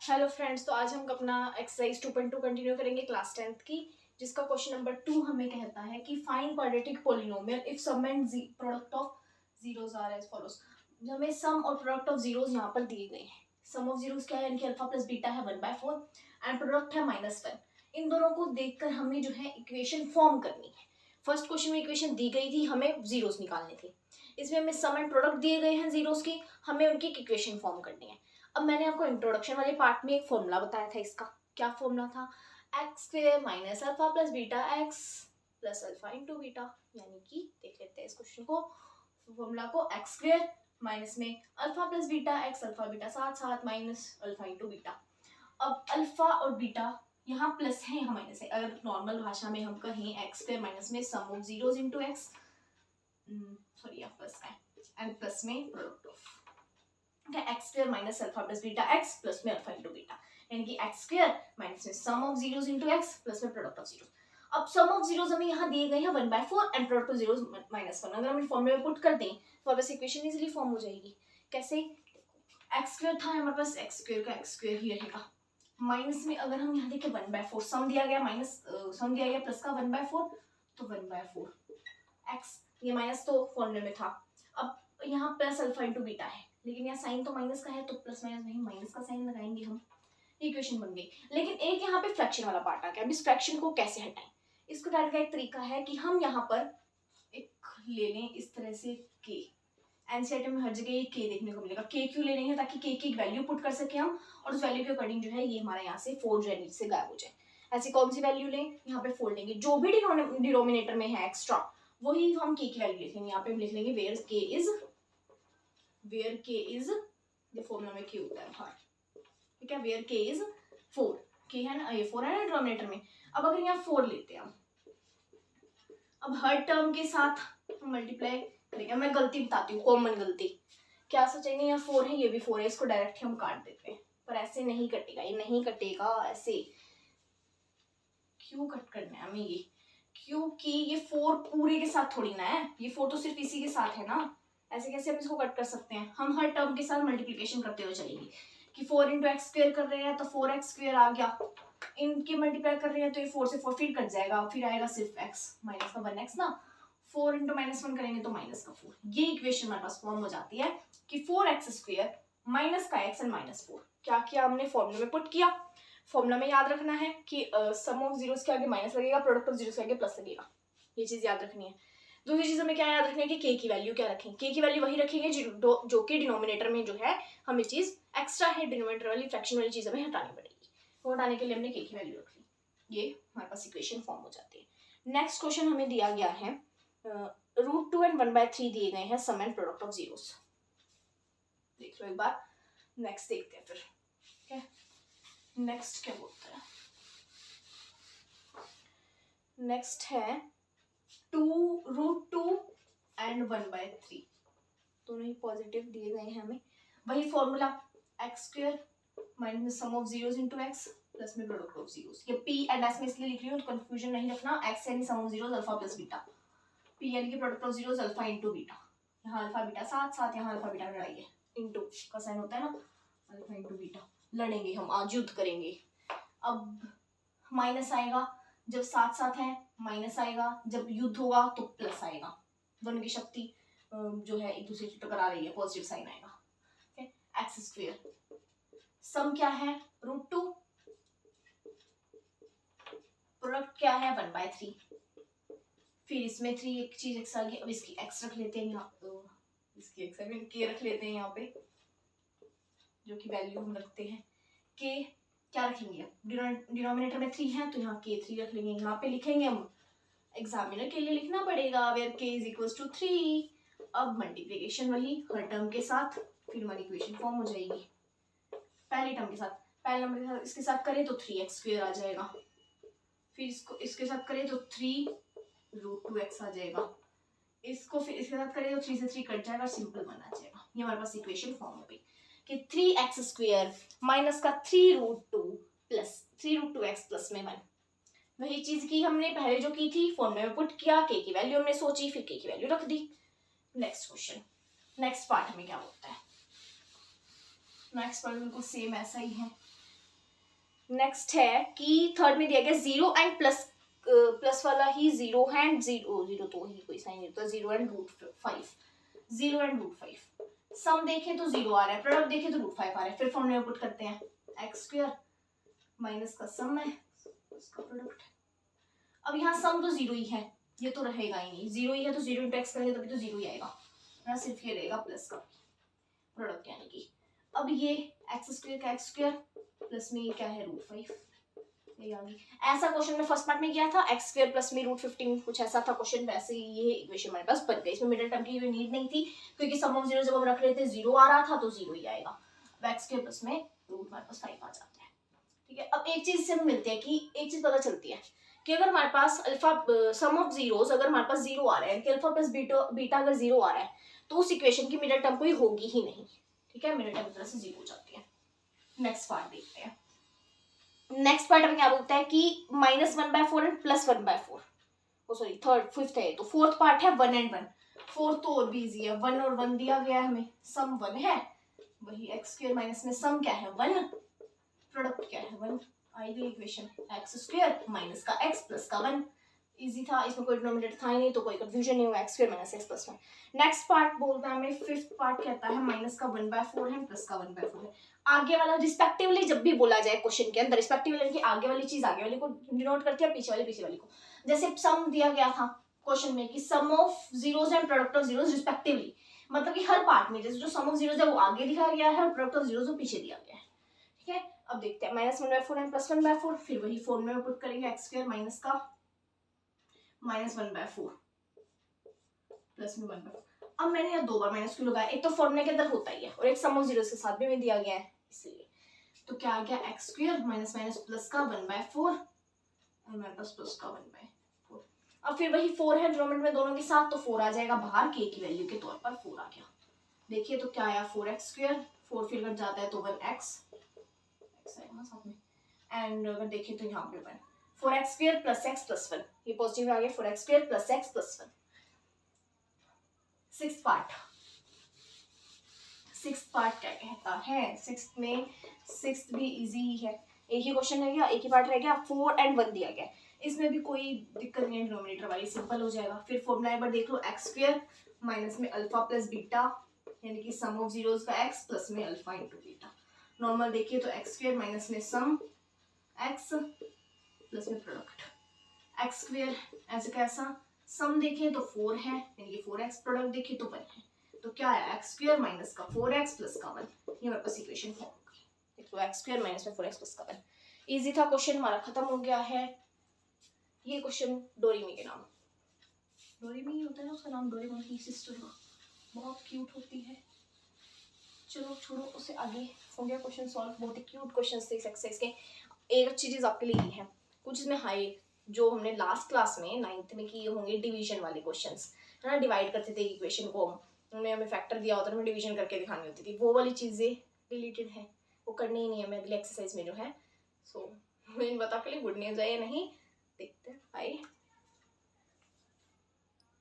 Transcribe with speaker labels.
Speaker 1: Hello friends, तो आज हम अपना एक्सरसाइज 2.2 कंटिन्यू करेंगे क्लास 10th की, जिसका क्वेश्चन नंबर 2 हमें कहता है कि find quadratic polynomial if sum and product of zeros are as follows. हमें सम और प्रोडक्ट ऑफ जीरोस यहाँ पर दिए गए हैं। सम ऑफ जीरोस क्या है, यानी कि अल्फा प्लस बीटा है 1/4 एंड प्रोडक्ट है -1। इन दोनों को देखकर हमें जो है इक्वेशन फॉर्म करनी है। फर्स्ट क्वेश्चन में इक्वेशन दी गई थी, हमें जीरोस निकालने थे। इसमें हमें सम एंड प्रोडक्ट दिए गए हैं जीरोस की, हमें उनकी इक्वेशन फॉर्म करनी है। अब मैंने आपको इंट्रोडक्शन वाले पार्ट में एक फॉर्मूला बताया था। इसका क्या फॉर्मूला था? x² minus alpha plus beta x plus alpha into beta. यानी कि देख लेते हैं इस क्वेश्चन को, फॉर्मूला को। x² माइनस में alpha plus beta x, alpha beta साथ साथ माइनस अल्फा इंटू बीटा। अब अल्फा और बीटा यहाँ प्लस है, यहाँ माइनस है। अगर नॉर्मल भाषा में हम कहें x² माइनस में sum of zeros into x, sorry यहाँ प्लस है, एंड प्लस में product of x² minus alpha plus beta x plus में अल्फा इंटू बीटा, यानी कि x² माइनस में sum of zeros into x plus में product of zeros. अब sum of zeros हमें यहाँ दिए गए हैं 1/4 एंड प्रोडक्ट ऑफ जीरोस -1। अगर हम फॉर्मूले में पुट कर दें तो अब इक्वेशन इजीली फॉर्म हो जाएगी। कैसे? x² था हमारे पास, x² का x² ही रहेगा। माइनस में अगर हम यहाँ देखें 1/4, सम दिया गया माइनस सम दिया गया प्लस का 1/4, तो 1/4 x, ये माइनस तो फॉर्मूले में था। अब यहाँ प्लस अल्फा इंटू बीटा है, लेकिन यहाँ साइन तो माइनस का है, तो प्लस माइनस नहीं, माइनस का साइन लगाएंगे हम। इक्वेशन बन गई। लेकिन एक यहाँ पे फ्रैक्शन वाला पार्ट आ गया। अब इस फ्रैक्शन को कैसे हटाएं? इसको हटाने का एक तरीका है कि हम यहाँ पर एक ले लें इस तरह से k। एनसीईआरटी में हर जगह ये k देखने को मिलेगा। k क्यों ले रहे हैं? ताकि k की एक वैल्यू पुट कर सके हम, और उस वैल्यू के अकॉर्डिंग जो है ये हमारा यहाँ से 4 जो है नीचे से गायब हो जाए। ऐसी कौन सी वैल्यू लें? यहाँ पे 4 लेंगे। जो भी डिनोमिनेटर में है एक्स्ट्रा, वही हम k की वैल्यू लिखेंगे। यहाँ पे हम लिख लेंगे वेयर k इज ये फॉर्मूला में k होता है हर, ठीक है। वेयर k इज 4, k है ना, ये 4 है ना डिनोमिनेटर में। अब अगर यहाँ 4 लेते हैं हम, अब हर टर्म के साथ हम मल्टीप्लाई करेंगे। मैं गलती बताती हूँ, कॉमन गलती। क्या सोचेंगे यहाँ 4 है, ये भी 4 है, इसको डायरेक्ट हम काट देते हैं, पर ऐसे नहीं कटेगा, ये नहीं कटेगा ऐसे। क्यों कट करना है हमें ये? क्योंकि ये 4 पूरे के साथ थोड़ी ना है, ये 4 तो सिर्फ इसी के साथ है ना। ऐसे कैसे हम इसको कट कर सकते हैं? हम हर टर्म के साथ मल्टीप्लिकेशन करते हुए चलेंगे कि 4 इंटू x² कर रहे हैं तो 4x² आ गया, इनके मल्टीप्लाई कर रहे हैं तो ये 4 से 4 फिर कट जाएगा, फिर आएगा सिर्फ x माइनस का 1x ना। 4 इंटू -1 करेंगे तो माइनस का 4। ये इक्वेशन हमारे पास फॉर्म हो जाती है कि 4x² माइनस का x एंड -4। क्या किया हमने? फॉर्मूला में पुट किया। फॉर्मूला में याद रखना है कि सम ऑफ जीरोस के आगे माइनस लगेगा, प्रोडक्ट ऑफ जीरोस के आगे प्लस लगेगा। ये चीज याद रखनी है। दूसरी चीज हमें क्या याद रखनी है कि k की वैल्यू क्या रखें? k की वैल्यू वही रखेंगे जो कि डिनोमिनेटर में जो है हमें चीज एक्स्ट्रा है, डिनोमिनेटर वाली फ्रैक्शन वाली चीज हमें हटानी पड़ेगी। तो हटाने के लिए हमने k की वैल्यू रख ली। ये हमारे पास इक्वेशन फॉर्म हो जाती है। नेक्स्ट क्वेश्चन हमें दिया गया है √2 एंड 1/3 दिए गए हैं सम एंड प्रोडक्ट ऑफ जीरोस। देख लो एक बार, नेक्स्ट देखते हैं फिर। ठीक है, नेक्स्ट क्या बोलते हैं? नेक्स्ट है √2 एंड 1/3, दोनों ही पॉजिटिव दिए गए हैं हमें। वही formula, x² minus sum of zeros into x plus में प्रोडक्ट ऑफ जीरोस। ये p एंड s में इसलिए लिख रही हूँ, कंफ्यूजन नहीं रखना। x यानी sum of zeros alpha plus beta, p यानी कि product of zeros alpha into beta. यहाँ अल्फा बीटा साथ साथ, यहाँ अल्फा बीटा लड़ाई है, इंटू का साइन होता है ना, अल्फा इंटू बीटा। लड़ेंगे हम, आज युद्ध करेंगे। अब माइनस आएगा जब साथ साथ है, माइनस आएगा जब युद्ध होगा तो प्लस आएगा। दोनों की शक्ति जो है एक दूसरे से टकरा रही है, पॉजिटिव साइन आएगा। x², सम क्या है? √2, प्रोडक्ट क्या है? 1/3। फिर इसमें 3 एक चीज एक्स आ गई। अब इसकी x रख लेते हैं यहाँ, तो इसकी x k रख लेते हैं यहाँ पे, जो कि वैल्यू हम रखते हैं। k क्या रखेंगे? डिनोमिनेटर में 3 है तो यहाँ k3 रख लेंगे। यहाँ पे लिखेंगे हम, एग्जामिनर के लिए लिखना पड़ेगा वेयर k = 3। अब मल्टीप्लिकेशन वही हर टर्म के साथ, फिर हमारी इक्वेशन फॉर्म हो जाएगी। पहले टर्म के साथ, पहले नंबर के साथ इसके साथ करें तो 3x² आ जाएगा, फिर इसको इसके साथ करें तो 3√2x आ जाएगा, इसको फिर इसके साथ करें तो 3 से 3 कट जाएगा, सिंपल बना जाएगा। ये हमारे पास इक्वेशन फॉर्म हो गई कि 3x² माइनस का 3√2 प्लस 3√2x प्लस में 1। वही चीज की हमने पहले जो की थी, फॉर्मूले में पुट किया, k की वैल्यू हमने सोची, फिर k की वैल्यू रख दी। नेक्स्ट क्वेश्चन, नेक्स्ट पार्ट में क्या होता है? नेक्स्ट पार्ट बिल्कुल सेम ऐसा ही है नेक्स्ट है कि थर्ड में दिया गया 0 एंड प्लस वाला ही 0 है एंड 0 तो ही कोई साइन नहीं होता, 0 एंड √5, 0 एंड √5। सम देखें तो 0 आ रहा है, प्रोडक्ट देखें तो √5 आ रहा है। फिर फॉर्मूले में पुट करते हैं, x² माइनस का सम है उसका प्रोडक्ट। अब यहाँ सम तो 0 ही है, ये तो रहेगा ही नहीं, 0 ही है तो 0 इंटू एक्स करेंगे तभी तो 0 ही आएगा, यहाँ सिर्फ ये रहेगा प्लस का प्रोडक्ट यानी कि। अब ये x² का x² प्लस में ये क्या है √5, ये आ गई। ऐसा क्वेश्चन में फर्स्ट पार्ट में किया था, x² प्लस में √15 कुछ ऐसा था क्वेश्चन, वैसे ही ये इक्वेशन हमारे पास बन गई। इसमें मिडिल टर्म की नीड नहीं थी क्योंकि सम ऑफ जीरो जब हम रख रहे थे 0 आ रहा था तो 0 ही आएगा। अब x² प्लस में रूट हमारे पास 5 आ जाता है। ठीक है, अब एक चीज से हम मिलते हैं कि एक चीज पता चलती है कि अगर हमारे पास अल्फा सम ऑफ जीरोस अगर हमारे पास 0 आ रहा है कि अल्फा प्लस बीटा अगर 0 आ रहा है तो उस इक्वेशन की मिडिल टर्म कोई होगी ही नहीं। ठीक है, मिडिल टर्म की तरह से 0 हो जाती है। नेक्स्ट पार्ट देखते हैं। नेक्स्ट पार्ट में क्या बोलता है कि -1/4 and +1/4, oh sorry third fifth है, तो फोर्थ पार्ट है 1 एंड 1। फोर्थ तो और भी इजी है, 1 और 1 दिया गया है हमें, सम 1 है, वही x² माइनस में सम क्या है 1, प्रोडक्ट क्या है 1, आई गई इक्वेशन x² माइनस का x प्लस का 1। इजी था, इसमें कोई डिनोमिनेटर था ही नहीं तो कोई कंफ्यूजन नहीं होगा, x² minus x plus 1। Next part बोलता है हमें, फिफ्थ पार्ट कहता है माइनस का 1/4 है प्लस का 1/4 है। आगे वाला रिस्पेक्टिवली जब भी बोला जाए क्वेश्चन के अंदर, रिस्पेक्टिवली कि आगे वाली चीज आगे वाली को डिनोट करती है, पीछे वाली को। जैसे सम दिया गया था क्वेश्चन में कि sum of zeros and product of zeros respectively, मतलब कि हर पार्ट में जैसे जो सम ऑफ जीरोस है वो आगे दिखा गया है और प्रोडक्ट ऑफ जीरोस वो पीछे दिया गया है। ठीक है, अब देखते हैं -1/4 एंड +1/4, फिर वही फॉर्मूले में पुट करेंगे x² माइनस का -1/4 प्लस में 1/4। अब मैंने यहाँ 2 बार माइनस क्यों लगाया, एक तो फॉर्मूले के अंदर होता ही है और एक सम ऑफ जीरोस के साथ भी में दिया गया है इसलिए। तो क्या आ गया x² माइनस माइनस प्लस का 1/4 और हमारे पास प्लस का 1/4। अब फिर वही 4 है डिनोमिनेटर में दोनों के साथ, तो 4 आ जाएगा बाहर, k की वैल्यू के तौर पर 4 आ गया। देखिए तो क्या आया 4x², 4 फिर कट जाता है तो 1x आएगा साथ में, एंड अगर देखें तो यहाँ पे 1, 4x² प्लस x प्लस 1, ये पॉजिटिव आ गया 4x² plus x plus 1। Sixth part क्या कहता है, सिक्स्थ भी इजी ही है, एक ही क्वेश्चन रह गया, एक ही पार्ट रह गया, 4 एंड 1 दिया गया, इसमें भी कोई दिक्कत नहीं है, डिनोमिनेटर वाली सिंपल हो जाएगा। फिर फॉर्मूला एक बार देख लो, x² माइनस में अल्फा प्लस बीटा यानी कि सम ऑफ जीरोस का x प्लस में अल्फा इंटू बीटा। नॉर्मल देखिए तो x² माइनस में सम x प्लस में प्रोडक्ट, x² ऐसे कैसा, सम देखें तो 4 है यानी कि 4x, प्रोडक्ट देखें तो 1 है, तो क्या है x² माइनस का 4x प्लस का 1, ये हमारे पास इक्वेशन फॉर्म हो गई। तो x² माइनस में 4x प्लस का 1 इजी था, क्वेश्चन हमारा खत्म हो गया है। ये क्वेश्चन डोरेमी के नाम, डोरेमी होता है ना उसका नाम, डोरेमोन की सिस्टर बहुत क्यूट होती है। चलो छोड़ो उसे, आगे हो गया क्वेश्चन सॉल्व, बहुत ही क्यूट क्वेश्चन थे इस एक्सरसाइज के। एक अच्छी चीज आपके लिए है, कुछ इसमें हाई जो हमने लास्ट क्लास में 9th में किए होंगे डिवीजन वाले क्वेश्चंस है ना, डिवाइड करते थे इक्वेशन को, उन्होंने हमें फैक्टर दिया होता है, हमें डिवीजन करके दिखानी होती थी, वो वाली चीजें रिलेटेड है, वो करनी ही नहीं है हमें अगले एक्सरसाइज में जो है। सो इन बता के लिए गुड न्यूज है या नहीं देखते हैं, बाय।